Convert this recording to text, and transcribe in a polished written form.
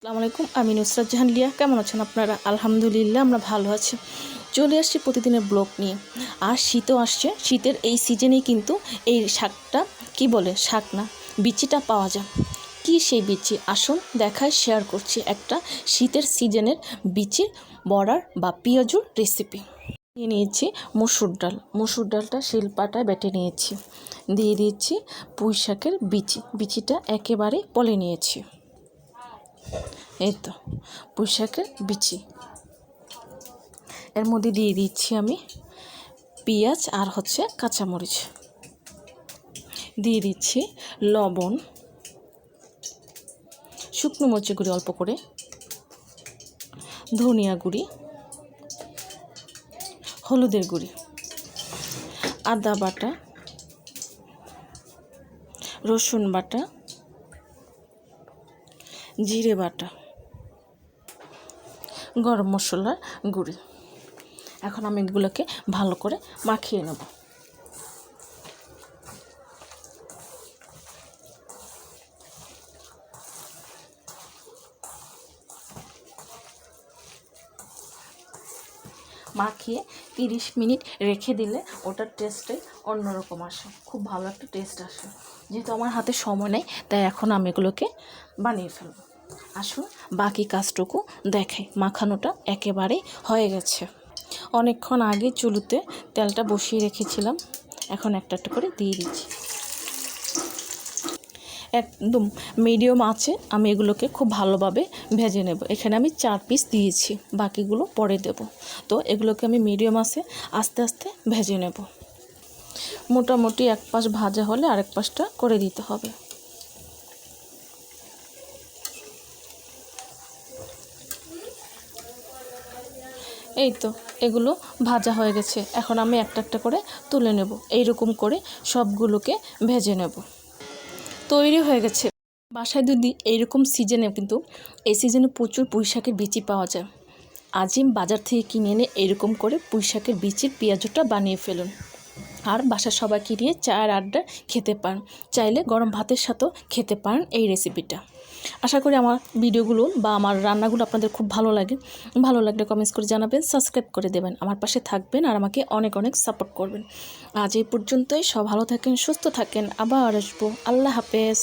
আসসালামু আলাইকুম, আমি নুসরাত জাহান লিয়া। কেমন আছেন আপনারা? আলহামদুলিল্লাহ, আমরা ভালো আছি। চলে আসছি প্রতিদিনের ব্লগ নিয়ে। আর শীতও আসছে। শীতের এই সিজনেই কিন্তু এই শাকটা কি বলে, শাক না, বিচিটা পাওয়া যায়। কি সেই বিচি? আসুন দেখায়, শেয়ার করছি একটা শীতের সিজনের বিচির বড়ার বা পেঁয়াজুর রেসিপি। নিয়ে নিয়েছি মসুর ডাল। মসুর ডালটা শিলপাটায় বেটে নিয়েছি। দিয়ে দিয়েছি পুঁই শাকের বিচি। বিচিটা একেবারে পলে নিয়েছি। এই তো পুঁই শাকের বিচি। এর মধ্যে দিয়ে দিচ্ছি আমি পেঁয়াজ আর কাঁচামরিচ। দিয়ে দিচ্ছি লবণ, শুকনো মরিচের গুঁড়ি অল্প করে, ধনিয়া গুঁড়ি, হলুদের গুঁড়ি, আদা বাটা, রসুন বাটা, জিরে বাটা, গরম মশলার গুঁড়ি। এখন আমি এগুলোকে ভালো করে মাখিয়ে নেব। মাখিয়ে 30 মিনিট রেখে দিলে ওটার টেস্টটাই অন্যরকম আসে, খুব ভালো একটা টেস্ট আসে। যেহেতু আমার হাতে সময় নেই, তাই এখন আমি এগুলোকে বানিয়ে ফেলব। আসুন বাকি কাজটুকু দেখাই। মাখানোটা একেবারেই হয়ে গেছে। অনেকক্ষণ আগে চুলোতে তেলটা বসিয়ে রেখেছিলাম। এখন একটা একটা করে দিয়ে দিচ্ছি। একদম মিডিয়াম আঁচে আমি এগুলোকে খুব ভালোভাবে ভেজে নেব। এখানে আমি 4 পিস দিয়েছি, বাকিগুলো পরে দেব। তো এগুলোকে আমি মিডিয়াম আঁচে আস্তে আস্তে ভেজে নেব। মোটামুটি এক পাশ ভাজা হলে আরেক পাশটা করে দিতে হবে। এই তো এগুলো ভাজা হয়ে গেছে। এখন আমি একটা একটা করে তুলে নেব। এইরকম করে সবগুলোকে ভেজে নেব। তৈরি হয়ে গেছে। বাসায় যদি এইরকম সিজনে, কিন্তু এই সিজনে প্রচুর পুঁই শাকের বিচি পাওয়া যায়। আজই বাজার থেকে কিনে এনে এরকম করে পুঁই শাকের বিচির পেঁয়াজটা বানিয়ে ফেলুন। আর বাসার সবাইকে নিয়ে চায়ের আড্ডা খেতে পারেন। চাইলে গরম ভাতের সাথেও খেতে পারেন এই রেসিপিটা। আশা করি আমার ভিডিওগুলো বা আমার রান্নাগুলো আপনাদের খুব ভালো লাগে। ভালো লাগলে কমেন্টস করে জানাবেন, সাবস্ক্রাইব করে দেবেন, আমার পাশে থাকবেন আর আমাকে অনেক অনেক সাপোর্ট করবেন। আজ এই পর্যন্তই। সব ভালো থাকেন, সুস্থ থাকেন। আবার আসবো। আল্লাহ হাফেজ।